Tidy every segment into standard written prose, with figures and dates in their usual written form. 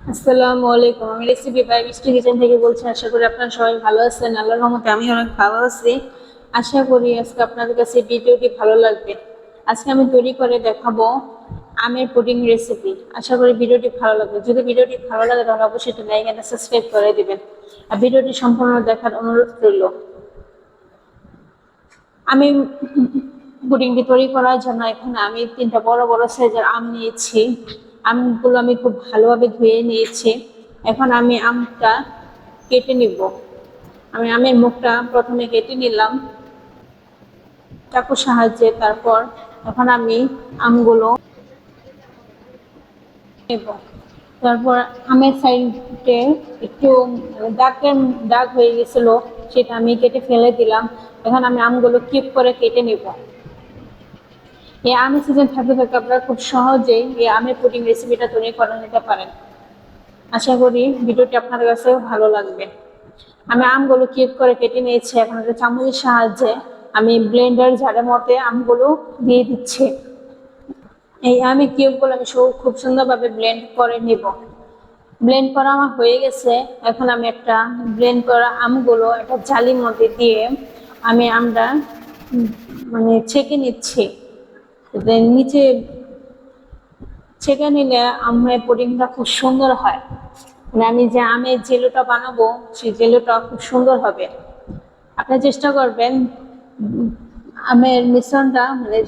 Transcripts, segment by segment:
আসসালামু আলাইকুম। আমি রেসিপি বাই মিষ্টি কিচেন থেকে বলছি। আশা করি আপনারা সবাই ভালো আছেন। আল্লাহর রহমতে আমি অনেক ভালো আছি। আশা করি আজকে আপনাদের কাছে ভিডিওটি ভালো লাগবে। আজকে আমি তৈরি করে দেখাবো আমের পুডিং রেসিপি। আশা করি ভিডিওটি ভালো লাগবে। যদি ভিডিওটি ভালো লাগে তাহলে অবশ্যই একটা লাইক এন্ড সাবস্ক্রাইব করে দিবেন। আর ভিডিওটি সম্পূর্ণ দেখার অনুরোধ রইল। আমি পুডিংটি তৈরি করার জন্য এখানে আমি 3টা বড় বড় সাইজের আম নিয়েছি। আমগুলো আমি খুব ভালোভাবে ধুয়ে নিয়েছি। এখন আমি আমটা কেটে নিব। আমি আমের মুখটা প্রথমে কেটে নিলাম চাকুর সাহায্যে। তারপর এখন আমি আমগুলো নেব। তারপর আমের সাইডে একটু দাগ হয়ে গেছিল, সেটা আমি কেটে ফেলে দিলাম। এখন আমি আমগুলো কিউব করে কেটে নিব। এই আমের সিজন থাকতে থাকতে আপনারা খুব সহজেই এই আমের পুডিং রেসিপিটা তৈরি করে নিতে পারেন। আশা করি ভিডিওটি আপনাদের কাছে ভালো লাগবে। আমি আমগুলো কিউব করে কেটে নিয়েছি। এখন একটা চামচের সাহায্যে আমি ব্লেন্ডার জারের মধ্যে আমগুলো দিয়ে দিচ্ছি। এই আমি কিউবগুলো আমি খুব সুন্দরভাবে ব্লেন্ড করে নিব। ব্লেন্ড করা আমার হয়ে গেছে। এখন আমি একটা ব্লেন্ড করা আমগুলো একটা জালির মধ্যে দিয়ে আমি আমটা মানে ছেঁকে নিচ্ছি। নিচে ছেঁকে নিলে আমের পুডিংটা খুব সুন্দর হয়। মানে আমি যে আমের জেলোটা বানাবো সেই জেলোটা খুব সুন্দর হবে। আপনি চেষ্টা করবেন আমের মিশ্রণটা মানে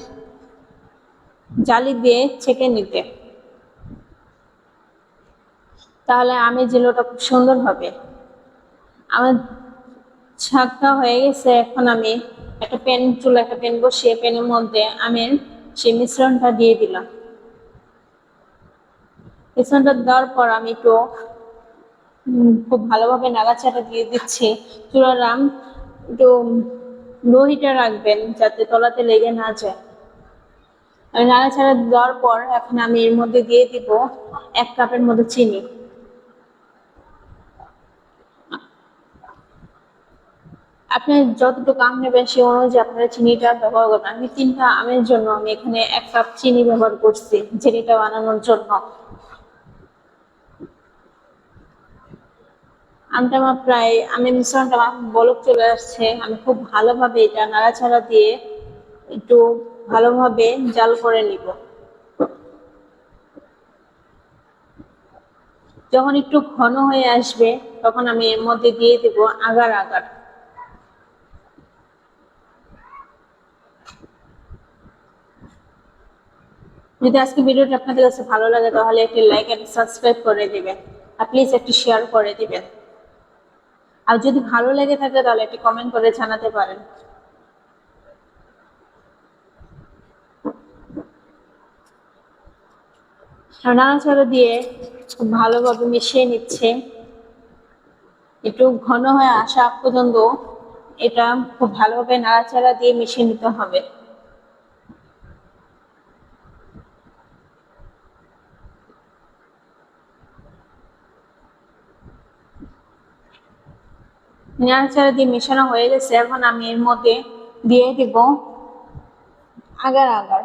জালি দিয়ে ছেঁকে নিতে, তাহলে আমের জেলোটা খুব সুন্দর হবে। আমার ছাঁকা হয়ে গেছে। এখন আমি একটা প্যান বসিয়ে প্যানের মধ্যে আমের সেই মিশ্রণটা দিয়ে দিলাম। মিশ্রণটা দেওয়ার পর আমি একটু খুব ভালোভাবে নাড়াচাড়া দিয়ে দিচ্ছি। চুলার আম একটু লো হিটে রাখবেন যাতে তলাতে লেগে না যায়। আমি নাড়াচাড়া দেওয়ার পর এখন আমি এর মধ্যে দিয়ে দিব 1 কাপের মতো চিনি। আপনি যতটুকু আম নেবেন সেই অনুযায়ী আপনারা চিনিটা ব্যবহার করবেন। আমি 3টা আমের জন্য আমি এখানে 1 কাপ চিনি ব্যবহার করছি জেলিটা বানানোর জন্য। আমের মিশ্রণটা আমার বলক চলে আসছে। আমি খুব ভালোভাবে এটা নাড়াচাড়া দিয়ে একটু ভালোভাবে জাল করে নিব। যখন একটু ঘন হয়ে আসবে তখন আমি এর মধ্যে দিয়ে দেব আগার আগার। যদি আজকে ভিডিওটা আপনাদের কাছে ভালো লাগে তাহলে একটি লাইক এবং সাবস্ক্রাইব করে দিবেন, আর প্লিজ একটি শেয়ার করে দিবেন। আর যদি ভালো লেগে থাকে তাহলে একটি কমেন্ট করে জানাতে পারেন। নাড়াচাড়া দিয়ে খুব ভালোভাবে মিশিয়ে নিচ্ছে। একটু ঘন হয়ে আসা পর্যন্ত এটা খুব ভালোভাবে নাড়াচাড়া দিয়ে মিশিয়ে নিতে হবে। নাড়াচাড়া দিয়ে মেশানো হয়ে গেছে। এখন আমি এর মধ্যে দিয়ে দিব আগার আগার।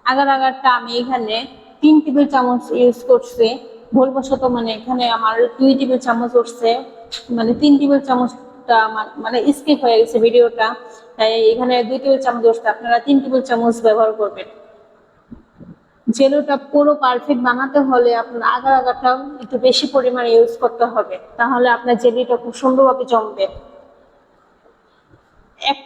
আগার আগারটা আমি এখানে 3 টেবিল চামচ ইউজ করছি। ভুলবশত মানে এখানে আমার 2 টেবিল চামচ উঠছে, মানে 3 টেবিল চামচটা আমার মানে স্কিপ হয়ে গেছে ভিডিওটা, তাই এখানে 2 টেবিল চামচ উঠছে। আপনারা 3 টেবিল চামচ ব্যবহার করবেন। জেলোটা পুরো পারফেক্ট বানাতে হলে আপনার আগার আগারটা একটু বেশি পরিমাণে ইউজ করতে হবে, তাহলে আপনার জেলিটা খুব সুন্দরভাবে জমবে। 1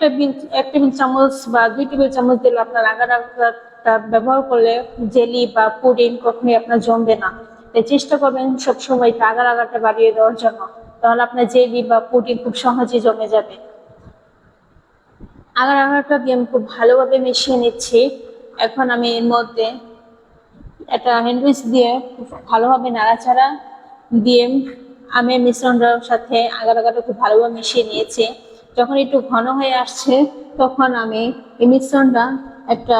টেবিল চামচ বা 2 টেবিল চামচ দিলে আপনার আগার আগারটা ব্যবহার করলে জেলি বা পুডিং কখনোই আপনার জমবে না। তাই চেষ্টা করবেন সবসময় আগার আগারটা বাড়িয়ে দেওয়ার জন্য, তাহলে আপনার জেলি বা পুডিং খুব সহজে জমে যাবে। আগার আগারটা দিয়ে আমি খুব ভালোভাবে মিশিয়ে নিচ্ছি। এখন আমি এর মধ্যে একটা হ্যান্ড উইচ দিয়ে ভালোভাবে নাড়াচাড়া দিয়ে আমের মিশ্রণটার সাথে আগার আগারটা খুব ভালোভাবে মিশিয়ে নিয়েছি। যখন একটু ঘন হয়ে আসছে তখন আমি এই মিশ্রণটা একটা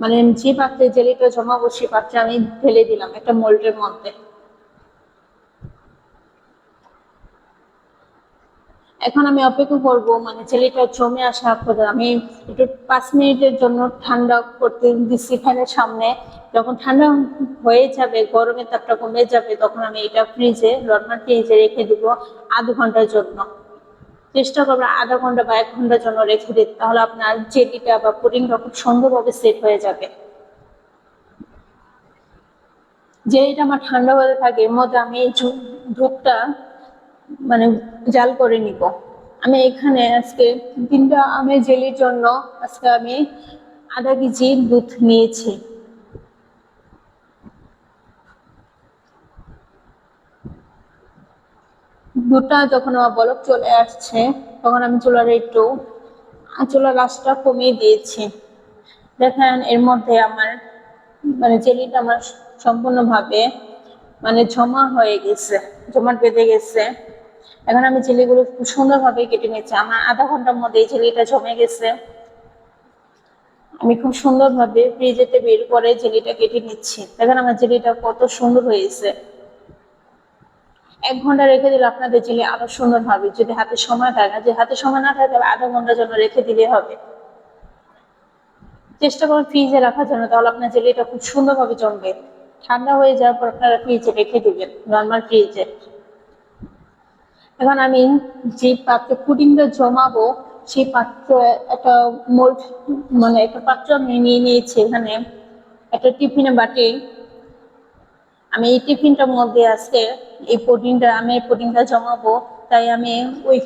মানে যে পাত্রে জেলিটা জমাবো সেই পাত্রে আমি ঢেলে দিলাম একটা মোল্ডের মধ্যে। এখন আমি অপেক্ষা করব, মানে জেলিটা জমে আসা পর্যন্ত। আমি একটু 5 মিনিটের জন্য ঠান্ডা করতে দিচ্ছি ফ্যানের সামনে। যখন ঠান্ডা হয়ে যাবে, গরমের তাপটা কমে যাবে, তখন আমি এটা ফ্রিজে, নর্মাল ফ্রিজে রেখে দিব আধা ঘন্টার জন্য। চেষ্টা করবেন আধা ঘন্টা বা 1 ঘন্টার জন্য রেখে দিতে, তাহলে আপনার জেলিটা বা পুডিংটা খুব সুন্দরভাবে সেট হয়ে যাবে। জেলিটা আমার ঠান্ডা হতে থাকে, এর মধ্যে আমি দুধটা মানে জাল করে নিব। আমি এখানে আজকে 3টা আমের জেলির জন্য আজকে আমি আধা কেজি দুধ নিয়েছি। দুধটা যখন আমার বলক চলে আসছে, তখন আমি চুলার আঁচটা কমিয়ে দিয়েছি। দেখেন এর মধ্যে আমার মানে জেলিটা আমার সম্পূর্ণভাবে মানে জমা হয়ে গেছে, জমাট বেঁধে গেছে। এখন আমি জেলিগুলো খুব সুন্দরভাবে কেটে নিচ্ছি। আমার আধা ঘন্টার মধ্যে এই জেলিটা জমে গেছে। আমি খুব সুন্দরভাবে ফ্রিজেতে বের করে জেলিটা কেটে নিচ্ছি। দেখেন আমার জেলিটা কত সুন্দর হয়েছে। 1 ঘন্টা রেখে দিলে আপনাদের জেলি আরো সুন্দর হবে, যদি হাতে সময় থাকে। যে হাতে সময় না থাকে তাহলে আধা ঘন্টার জন্য রেখে দিলে হবে। চেষ্টা করুন ফ্রিজে রাখার জন্য, তাহলে আপনার জেলিটা খুব সুন্দরভাবে জমবে। ঠান্ডা হয়ে যাওয়ার পর আপনারা ফ্রিজে রেখে দিবেন, নর্মাল ফ্রিজে। এখন আমি যে পাত্রে পুডিংটা জমাবো, সেই পাত্র একটা মোল্ড, মানে একটা পাত্র আমি নিয়ে নিয়েছি। এখানে একটা টিফিনে বাটি, আমি এই টিফিনটার মধ্যে আজকে আমি পুডিংটা জমাবো। তাই আমি ওই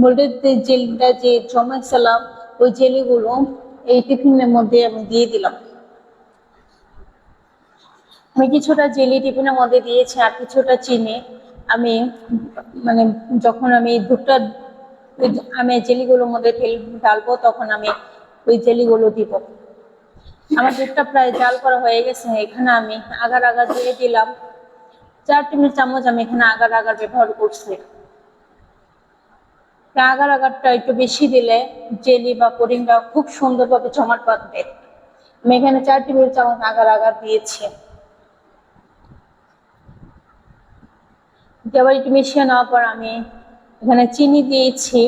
মোল্ডের জেলিটা যে জমাইছিলাম, ওই জেলিগুলো এই টিফিনের মধ্যে আমি দিয়ে দিলাম। আমি কিছুটা জেলি টিফিনের মধ্যে দিয়েছি, আর কিছুটা চিনি আমি মানে যখন আমি দুধটা আমি জেলিগুলোর মধ্যে তেল ঢালবো, তখন আমি ওই জেলিগুলো দিব। আমার দুধটা প্রায় জাল করা হয়ে গেছে। এখানে আমি আগার আগার দিয়ে দিলাম 4 টেবিল চামচ। আমি এখানে আগার আগার ব্যবহার করছি। আগার আগারটা একটু বেশি দিলে জেলি বা পুডিংটা খুব সুন্দরভাবে জমাট বাঁধবে। আমি এখানে 4 টেবিল চামচ আগার আগার দিয়েছি। আবার একটু মিশিয়ে নেওয়ার পর আমি এখানে চিনি দিয়েছি।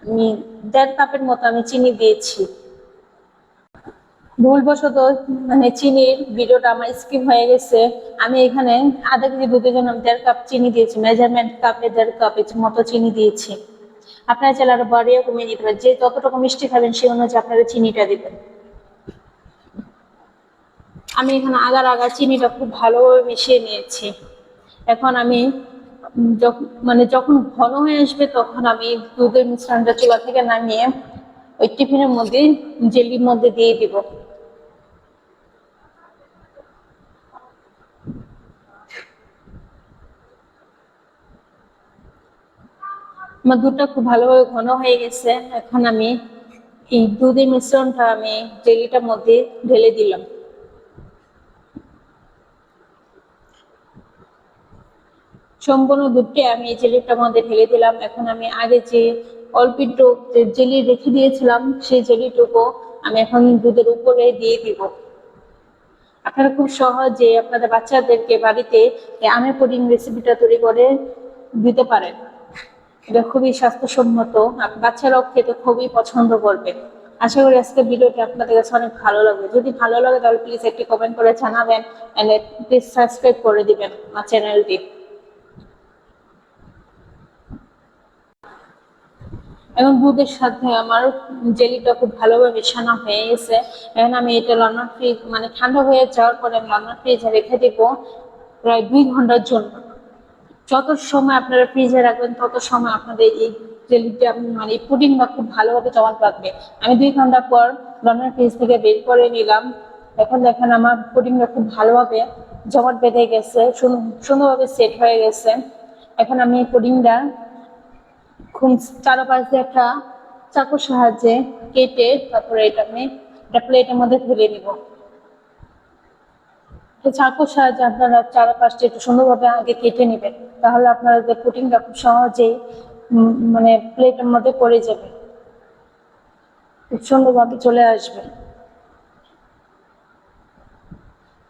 আমি 1.5 কাপের মতো আমি চিনি দিয়েছি। ভুলবশত মানে চিনির ভিডিওটা আমার স্কিপ হয়ে গেছে। আমি এখানে আধা কেজি দুধের জন্য 1.5 কাপ চিনি দিয়েছি, মেজারমেন্ট কাপে 1.5 কাপের মতো চিনি দিয়েছি। আপনারা চাইলে আরো বাড়িয়ে কমিয়ে দিতে পারেন, যে যতটুকু মিষ্টি খাবেন সেই অনুযায়ী আপনারা চিনিটা দিবেন। আমি এখানে আগার আগার চিনিটা খুব ভালোভাবে মিশিয়ে নিয়েছি। এখন আমি যখন ঘন হয়ে আসবে, তখন আমি দুধের মিশ্রণটা চুলা থেকে নামিয়ে ওই টিফিনের মধ্যে জেলির মধ্যে দিয়ে দিব। আমার দুধটা খুব ভালোভাবে ঘন হয়ে গেছে। এখন আমি এই দুধের মিশ্রণটা আমি জেলিটার মধ্যে ঢেলে দিলাম। সম্পূর্ণ দুধটি আমি এই জেলিটার মধ্যে ঢেলে দিলাম। এখন আমি আগে যে অল্প একটু জেলি রেখে দিয়েছিলাম, সেই জেলিটুকু আমি এখন দুধের উপরে দিয়ে দিব। আপনারা খুব সহজে আপনাদের বাচ্চাদেরকে বাড়িতে আমের পুডিং রেসিপিটা তৈরি করে দিতে পারেন। এটা খুবই স্বাস্থ্যসম্মত, বাচ্চারাও খেতে খুবই পছন্দ করবে। আশা করি আজকে ভিডিওটি আপনাদের কাছে অনেক ভালো লাগবে। যদি ভালো লাগে তাহলে প্লিজ একটি কমেন্ট করে জানাবেন, এন্ড প্লিজ সাবস্ক্রাইব করে দিবেন আমার চ্যানেলটি। এবং দুধের সাথে আমার জেলিটা খুব ভালোভাবে মেশানো হয়ে গেছে। এখন আমি এটা নর্মাল ফ্রিজ, মানে ঠান্ডা হয়ে যাওয়ার পরে আমি নর্মাল ফ্রিজে রেখে দিব প্রায় 2 ঘন্টার জন্য। যত সময় আপনারা ফ্রিজে রাখবেন, তত সময় আপনাদের এই জেলিটা মানে পুডিংটা খুব ভালোভাবে জমাট বাঁধবে। আমি 2 ঘন্টা পর নর্মাল ফ্রিজ থেকে বের করে নিলাম। এখন দেখেন আমার পুডিংটা খুব ভালোভাবে জমাট বেঁধে গেছে, সুন্দরভাবে সেট হয়ে গেছে। এখন আমি এই পুডিংটা খুব চারপাশ দিয়ে একটা চাকুর সাহায্যে কেটে, তারপরে এটা আমি একটা প্লেটের মধ্যে ঢেলে নিব। চাকুর সাহায্যে আপনারা চারপাশটা একটু সুন্দরভাবে আগে কেটে নেবেন, তাহলে আপনাদের পুডিংটা খুব সহজেই মানে প্লেটের মধ্যে পড়ে যাবে, খুব সুন্দরভাবে চলে আসবে।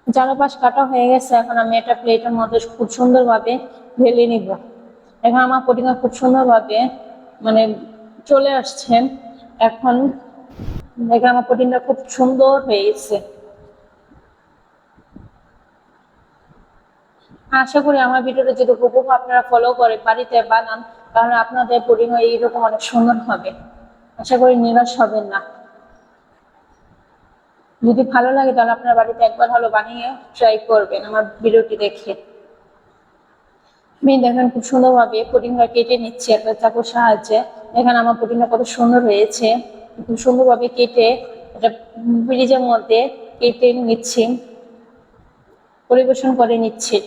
চারপাশ কাটা হয়ে গেছে। এখন আমি এটা প্লেটের মধ্যে খুব সুন্দরভাবে ঢেলে নিব। এখন আমার পুডিংটা খুব সুন্দরভাবে মানে চলে আসছেন। এখন দেখে আমার পুডিংটা খুব সুন্দর হয়ে গেছে। আশা করি আমার ভিডিওটা যদি হুবহু আপনারা ফলো করে বাড়িতে বানান, তাহলে আপনাদের পুডিং এইরকম অনেক সুন্দর হবে। আশা করি নিরাশ হবেন না। যদি ভালো লাগে তাহলে আপনার বাড়িতে একবার হলো বানিয়ে ট্রাই করবেন আমার ভিডিওটি দেখে। আমি দেখেন খুব সুন্দরভাবে পুডিংটা কেটে নিচ্ছি একটা চাকুর সাহায্যে। দেখেন আমার পুডিংটা কত সুন্দর হয়েছে। খুব সুন্দরভাবে কেটে এটা ফ্রিজের মধ্যে কেটে নিচ্ছি, পরিবেশন করে নিচ্ছি।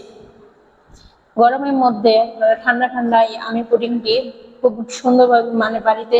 গরমের মধ্যে ঠান্ডা ঠান্ডায় আমি পুডিংটি খুব সুন্দরভাবে মানে বাড়িতে